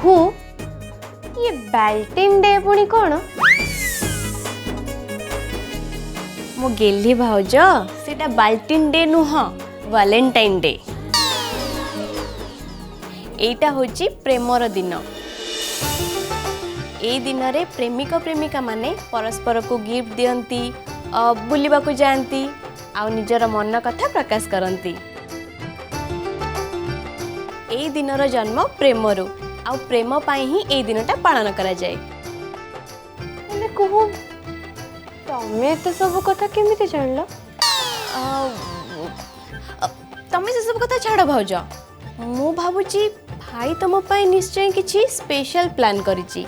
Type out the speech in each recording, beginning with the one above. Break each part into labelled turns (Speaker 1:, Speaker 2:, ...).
Speaker 1: कुहू ये बैल्टिन डे पुणी कौन मो गेली भाउज सेटा बाल्टिन डे नुह वैलेंटाइन डे एटा होची प्रेमर दिन ए दिन रे प्रेमिक प्रेमिका माने परस्पर को गिफ्ट दियंती बुलिबा को जानती आ निजर मन कथा प्रकाश करती ए दिनर जन्म प्रेमरु आ प्रेम पाई ही ए दिनटा पालन करा जाए कहू तमे तो सब कथा केमिति जानलो तमे से सब कथा छाड़ भाउज मु भाबुची भाई तुम पाई निश्चय किछि स्पेशल प्लान करिछि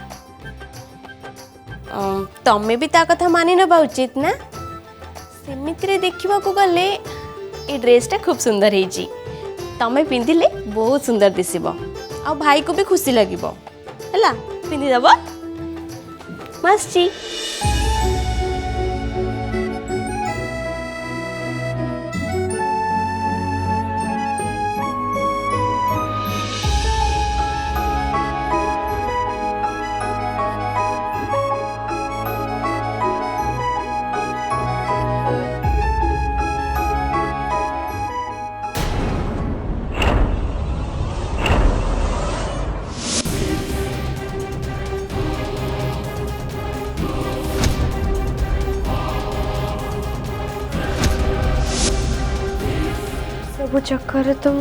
Speaker 1: तमे भी ता कथा मानि नबा उचित ना सेमितिरे देखिबा को गले ए ड्रेसटा खूब सुंदर हेछि तमे पिंधिले बहुत सुंदर दिसिबो आ भाई को भी खुशी लागिबो हला पिंधि दबो मस्ती सब चक्कर तो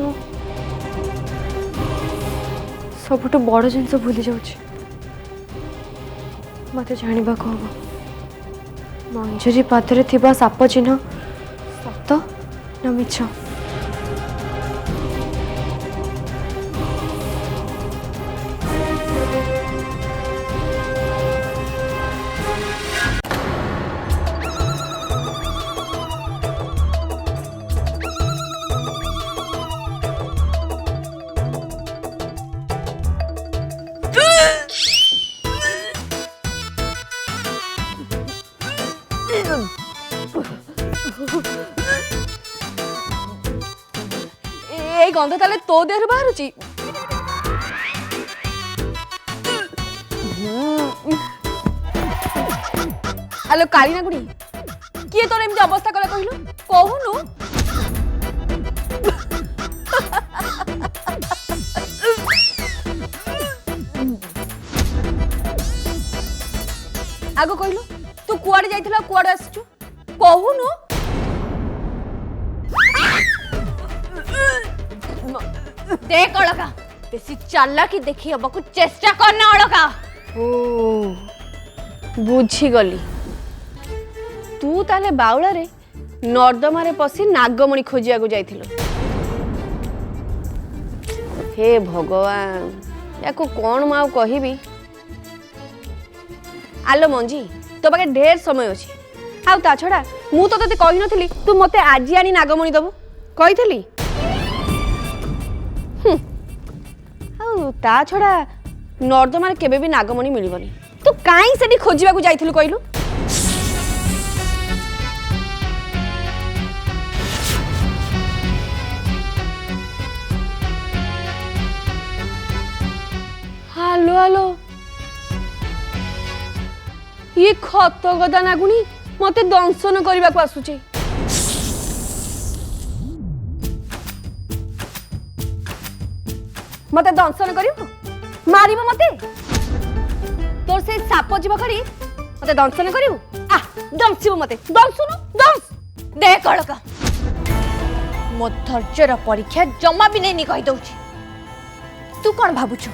Speaker 1: सबुठ बड़ जिनस भूली जाऊँ मत जाना हम मंजरी पादरे थिबा साप चिन्ह सत न मिछ
Speaker 2: ए गंध ताले तो देह बाहरुची हेलो कालीना गुड़ी किए तोर एमती अवस्था कला कहलु कहूनु आगो कहलु तू कुआडे जाइथिला कुआडे आछू कहूनु देख अलका बेसी चालाकी देखी हबा को चेष्टा करना अलका ओ बुझी गली तू ताले बाउला रे नर्दमा रे पसी नागमणि खोजिया को जाइथिलो हे भगवान याको कोन माउ कहिबी आलो मंजी तो बाके ढेर समय अछि आ ता छडा मु तो तते कहि नथली तू मते आजी आनी नागमणि दबो कहिथली ता छड़ा नर्दमा केबे भी नागमणि मिलबनी तू काई सेठी खोजिबा को जाइथिलु कहलु हालो हालो ये खत गदा नागुणी मते दंशन करबा को आसुची मते दंशन करियो मारिबो मते तोर से साप जीव करी मते दंशन करियो आ दंसिबो मते दंसुनु दंस दे कळका मो धैर्यर परीक्षा जमा भी नहीं कहि दउची तू कोन भाबुछु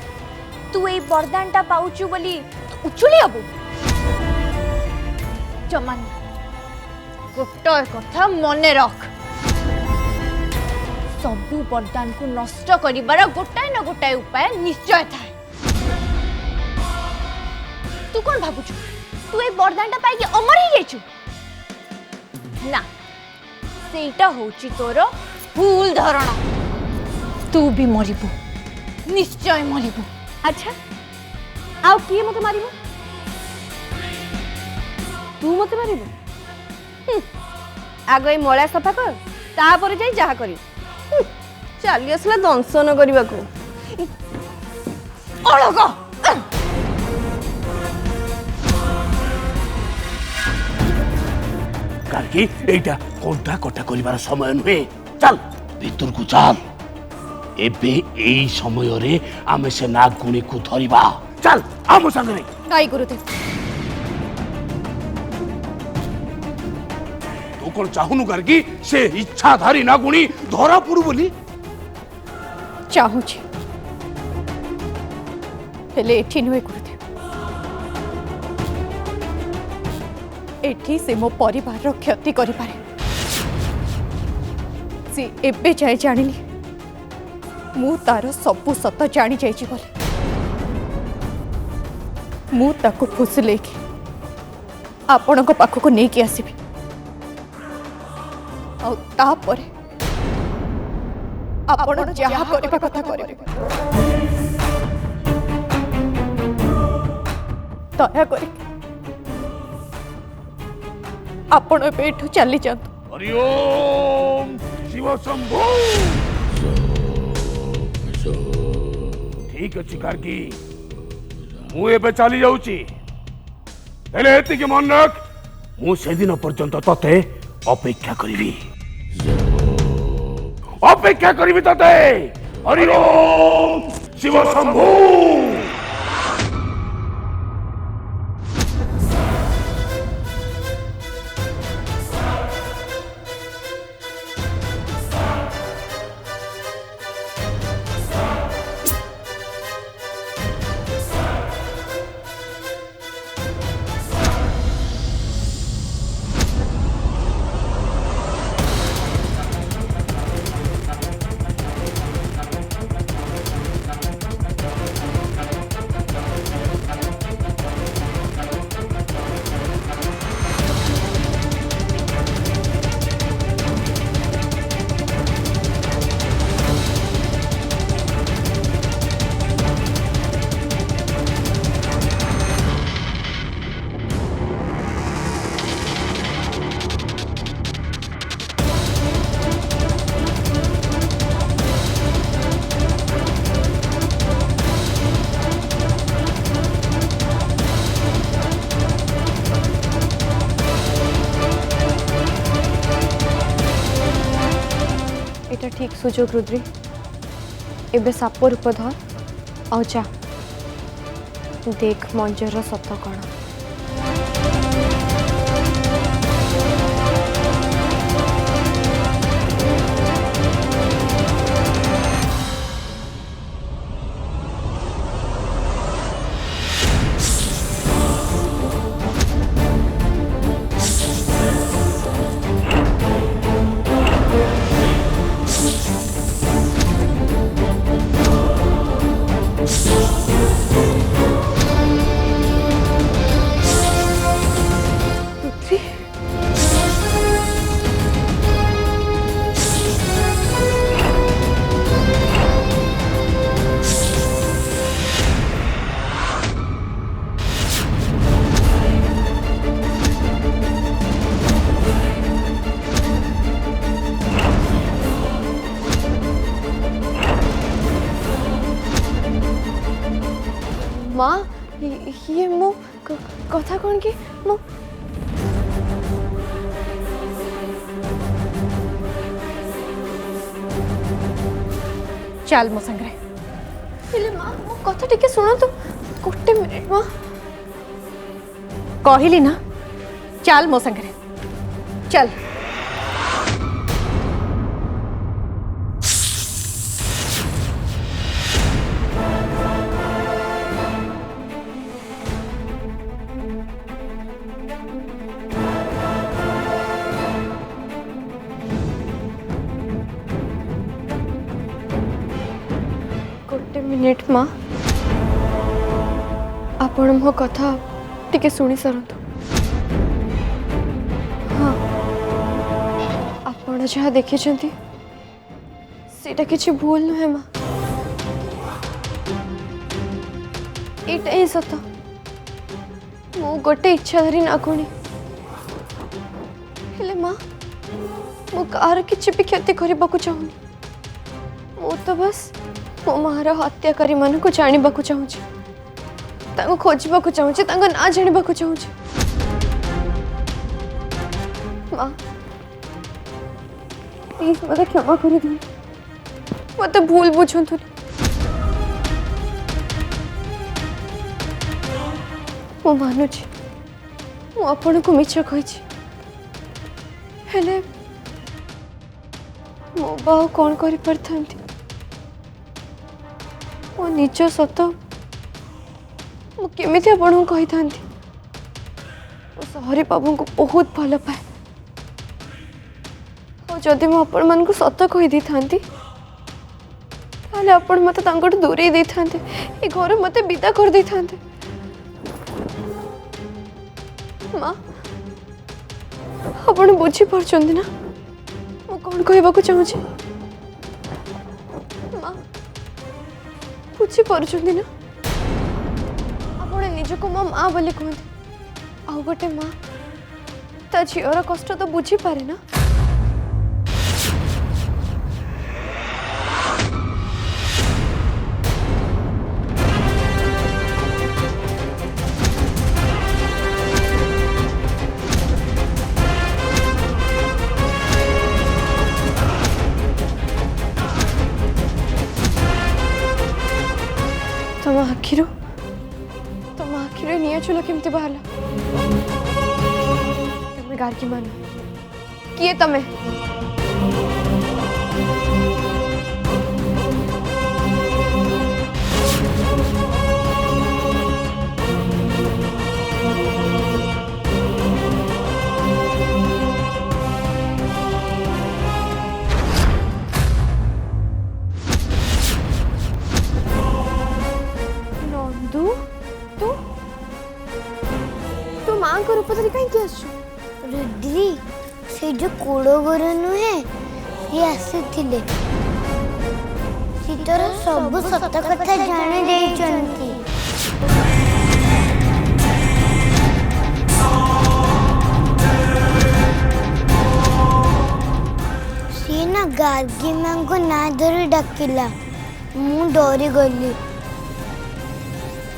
Speaker 2: तू ए वरदानटा पाउछु बोली उछुली हबु जमान गोटे कथा मने रख सबू वरदान को नष्ट करिबार गोटाए न गोटाए उपाय निश्चय थाए तू कोन भाबुछु तू ए वरदानटा पाई के अमर ही जेछु ना सेटा होची तोर भूल धारणा तू भी मरिबू निश्चय मरिबू अच्छा आउ किए मते मारिबू तू मते मारिबू आगे ए मळा सफा कर तापर जाई जहा करी चली आसला दंशन करने को ଅଳକ
Speaker 3: କାହିଁକି ଏଇଟା କଣ୍ଟା କଟା କରିବାର ସମୟ ନୁହେଁ। ଚାଲ ଭିତରକୁ ଚାଲ। ଏବେ ଏଇ ସମୟରେ ଆମେ ସେ ନାଗୁଣୀକୁ ଧରିବା। ଚାଲ ଆମ ସାଙ୍ଗରେ।
Speaker 2: ନାଇଁ ଗୁରୁଦେବ,
Speaker 3: ତୁ କଣ ଚାହୁଁନୁ କାହିଁକି ସେ ଇଚ୍ଛାଧାରୀ ନାଗୁଣୀ ଧରା ପଡୁ ବୋଲି?
Speaker 2: ଚାହୁଁଛି, ହେଲେ ଏଠି ନୁହେଁ ଗୁରୁଦେବ। ଏଠି ସେ ମୋ ପରିବାରର କ୍ଷତି କରିପାରେ। ସେ ଏବେ ଯାଏ ଜାଣିନି ମୁଁ ତାର ସବୁ ସତ ଜାଣି ଯାଇଛି ବୋଲି। ମୁଁ ତାକୁ ଫୁସୁଲେଇକି ଆପଣଙ୍କ ପାଖକୁ ନେଇକି ଆସିବି, ଆଉ ତାପରେ ଆପଣ ଯାହା କରିବା କଥା କରିବେ। ଦୟାକରି ଆପଣ ଏବେ ଏଠୁ ଚାଲି ଯାଆନ୍ତୁ।
Speaker 3: ହରି ଓମ୍ ଶିବ ଶମ୍ଭୁ। ଠିକ ଅଛି କାର୍ଗି, ମୁଁ ଏବେ ଚାଲି ଯାଉଛି। ହେଲେ ଏତିକି ମନେ ରଖ, ମୁଁ ସେଦିନ ପର୍ଯ୍ୟନ୍ତ ତତେ ଅପେକ୍ଷା କରିବି। ଅପେକ୍ଷା କରିବି ତତେ। ହରି ଓମ୍ ଶିବ ଶମ୍ଭୁ।
Speaker 2: এটা ঠিক সুযোগ রুদ্রি, এবে সাপ রূপ ধর ଆଉ ଯା देख मंजर सत कण। माँ ये मो कथा कौन की मो चल मो संगे हेले माँ मो कथा टिके सुनो तो गोटे मिनिट माँ कहली ना चल मो संगे चल। गोटे मिनिट माँ आपण मो कथा टिके सुनी सरंतु। हाँ आपण जहाँ देखी सेटा किसी भूल नुहे माँ, एटा ही सत मो गोटे इच्छाधारी नागुणी हेले माँ मो कार किसी भी क्षति करने को चाहूनी। मो तो बस
Speaker 1: मो मार हत्याकारी मान को जाना चाहूँगी खोजा चाहूँगी ना जाना चाहूँगी माँ प्लीज मत क्षमा कर दिखाँ मत भूल बुझंतु मु मानुची मुझे को मिछ कही मो बा कौन कर मो निज सत मुझे आपन कही था सहरी बाबू को बहुत भल पाए और जदि मु आपण मान को सत कही दी था आपण मत दूरे दे था ये घर मत विदा कर दे था माँ आपण बुझी पार्छन्ति ना मु कौन कहबा चाहूँगी माँ बुझी पार्छन्ति ना आपण निजको मो माँ बोली कहते आउ गोटे माँ ता झीर कष्ट तो बुझी पारे ना तुम आखिर निया चुला केमती बाहर तुम्हें गार्गी मान किए तमें माँ को रूप धरी कहीं
Speaker 4: रुद्री से जो कोड़ो गोर नुहे सी आसीथिले सीतर सब सत कथा जाने जाइछन्ती सी ना गार्गी माँ को ना धरी डाकिला मु डरी गली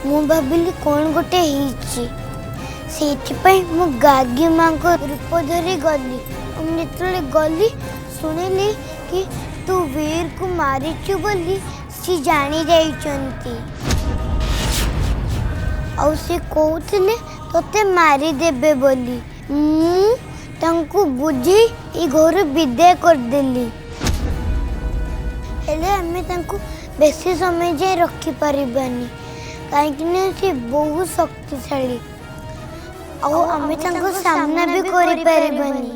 Speaker 4: मु भाबिली कौन गोटे हिची सेठिपाई मु गार्गी माँ को रूप धरी गली जिते गली शुणिली कि तू वीर को मारिचु बोली सी जानी जाइछन्ती आउ से कहूथिले तोते मारी देबे बोली तांकु बुझी ई घर विदाय कर देली हेले हमें तांकु बेसी समय जाए रखी परिबानी काहे से बहुत शक्तिशाली ଆଉ ଆମେ ତାଙ୍କୁ ସାମ୍ନା ବି କରିପାରିବାନି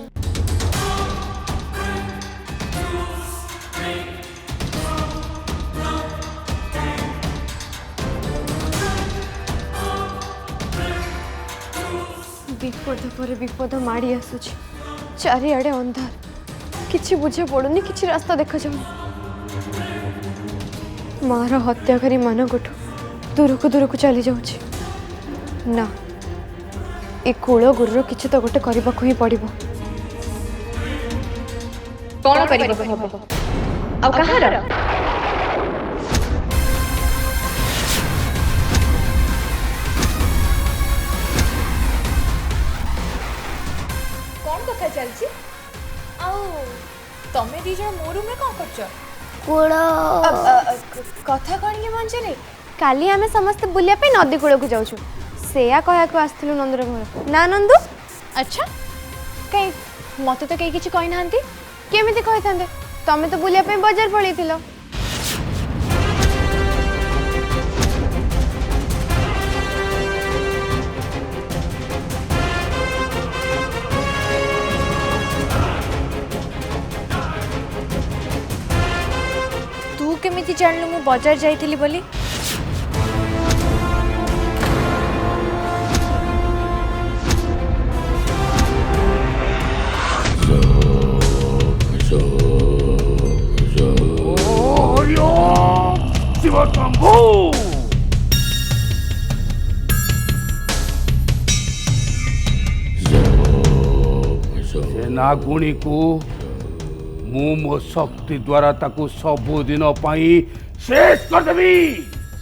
Speaker 1: विपद पर विपद माड़ी आसुची चारिआडे अंधार किछि बुझे पड़ुनी किछि रास्ता देखा जाउनी मार हत्याकारी मान दूर को चली जाउची ना ए कूल गुरुर किछि तो गोटे करबा को ही पड़िबो
Speaker 2: कौन करिबो हबो आ कहार कौन कथा चलची आ तमे दी जण मो रूम में कोन करछ
Speaker 4: कूल
Speaker 2: कथा कण के मंचले
Speaker 1: काली आमे समस्त बुलिया पे नदी कूल को जाउछु सेया कहया को आस्थिलु नंदर घर ना नंदू
Speaker 2: अच्छा कई मते तो कई किछि कहि नांती
Speaker 1: केमिति कहि थांदे तमे तो बुलिया पे बाजार पळीथिलो
Speaker 2: तू केमिति जानलु मु बाजार जाइतिली बोली
Speaker 3: नागुणी को मु मो शक्ति द्वारा ताकू सबुदिन पाई शेष करदेवी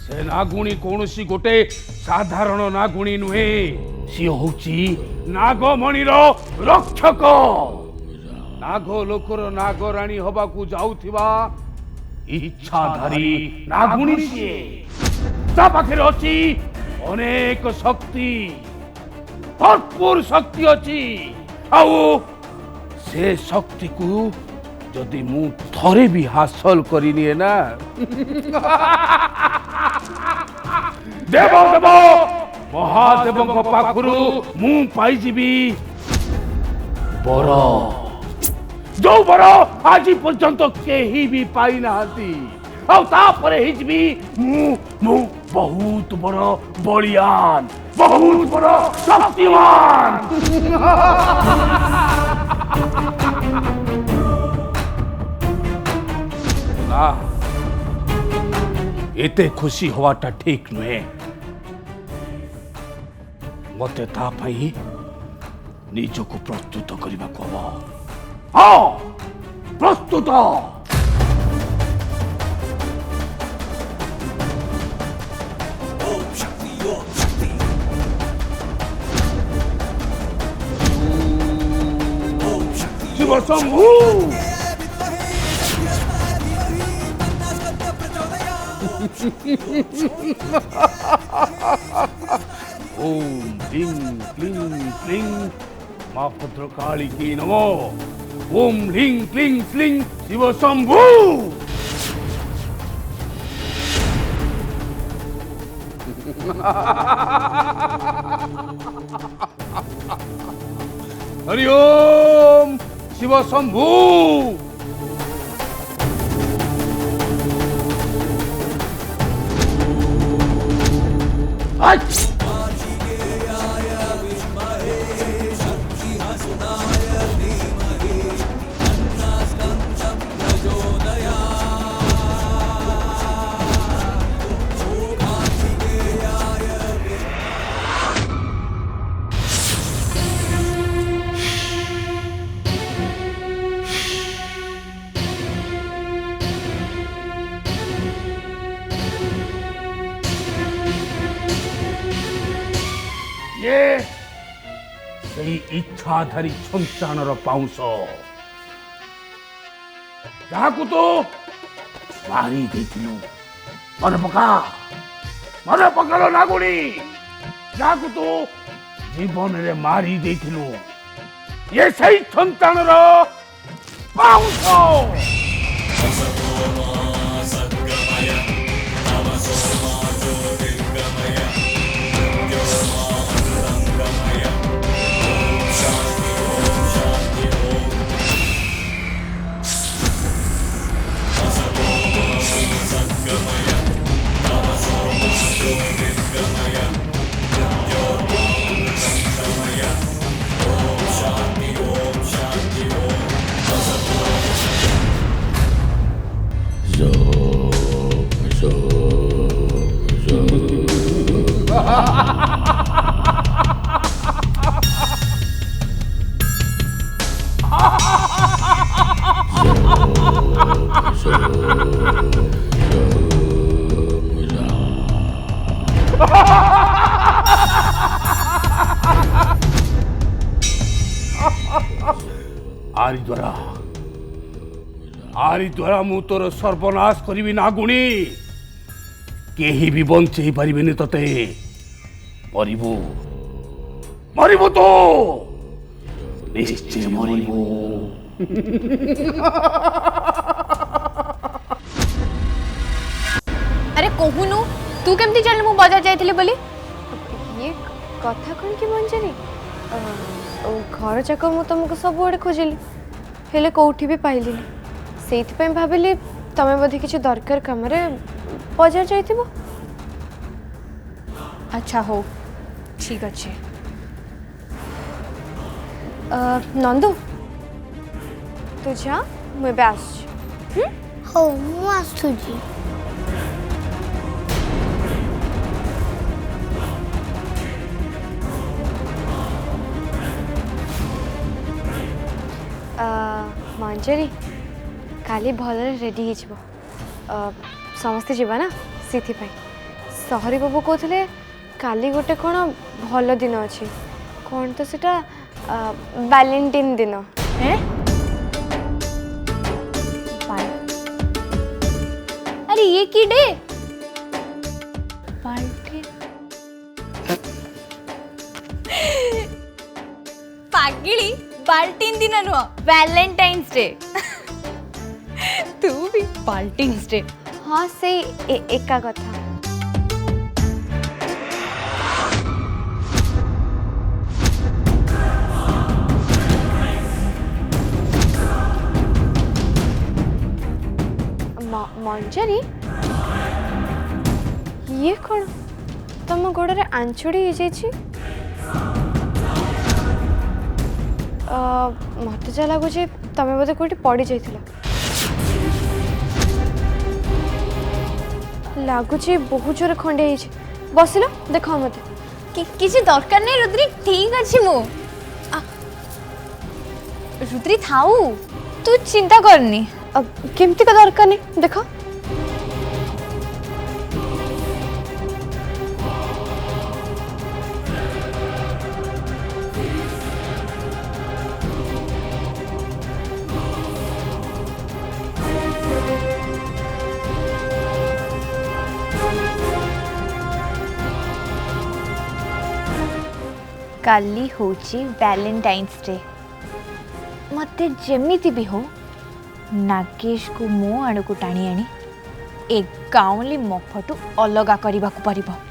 Speaker 3: से नागुणी कौन सी गोटे साधारण नागुणी नुहे सी होची नागमणिर रक्षक नाग लोकर नागराणी हबाकू जाउथिबा इच्छाधारी नागुणी सीए ता पाखरे अछि अनेक शक्ति भरपूर शक्ति अछि आउ से शक्ति को जदि मु थरे भी हासिल करिनिए ना देव देव महादेव पाखरु मु पाई जीवी बर जो बर आज पर्यंत केही भी पाई नाहंती आउ तापरे हिजबी मु बहुत बड़ बलियान बहुत बड़ शक्तिमान ना एते खुशी हवाटा ठीक नुहे मते ता पई निजको प्रस्तुत करबा को हाँ प्रस्तुत शिव शंभु ओम ह्रीं क्लीं क्लीं माँ भद्रकाली की नमो ओम ह्रीं क्लीं क्लीं शिव शंभु हरि ओम शिव शंभु ये सही इच्छाधारी संतानर पाउंस जहाकू तो मारी देथिलु मन पकालो नागुणी जहाकू तो जीवन रे मारी देथिलु ये सही संतानर पाउंस आरी द्वारा मु तोर सर्वनाश करी नागुणी केही भी बंचे पारिबेनी तते मरिबो मरिबो तो निश्चय मरिबो
Speaker 2: अरे कहूनु तू केमती जान मु बाजार जाइथिले बोली ये कथा कोन की मंजरी घर जाक मु तुमको सब आड़े खोजिली हेले कौठी भी पाइलिनी से भाविली तमें बोधे किसी दरकार कम बाजार जाइथिबो अच्छा हो ठीक अच्छे नंदू तू जा मुझे आसुची
Speaker 4: हो मु आसुची
Speaker 2: मंजरी काली भल रेडी समस्ते जीवा ना सीथि पाई सहरी बाबू कहते काली गोटे कौन भल दिन अच्छे कौन तो सेटा वैलेंटाइन दिन
Speaker 5: हैं अरे ये की डे पागिली बाल्टीन दिन नुह वैलेंटाइन्स डे तू भी बाल्टीन्स डे
Speaker 2: हाँ से एका कथा मंजरी ये कौन तुम गोड़ रे आंचुड़ी हो जाइए मत जा लगुच तुम बोधे कौटी पड़ जा लगुच बहुत जोर खंडे बसिल देख मत
Speaker 5: किसी दरकार नहीं रुद्री ठीक अच्छे मु रुद्री थाऊ तू चिंता करनी
Speaker 2: केमती का दरकार नहीं देख
Speaker 5: काली होची वैलेंटाइन्स डे मते जेमिति भी हो नागेश को मो आड़ को टाणी आनी एक गाँवली मफटू अलगा करने को पड़ो।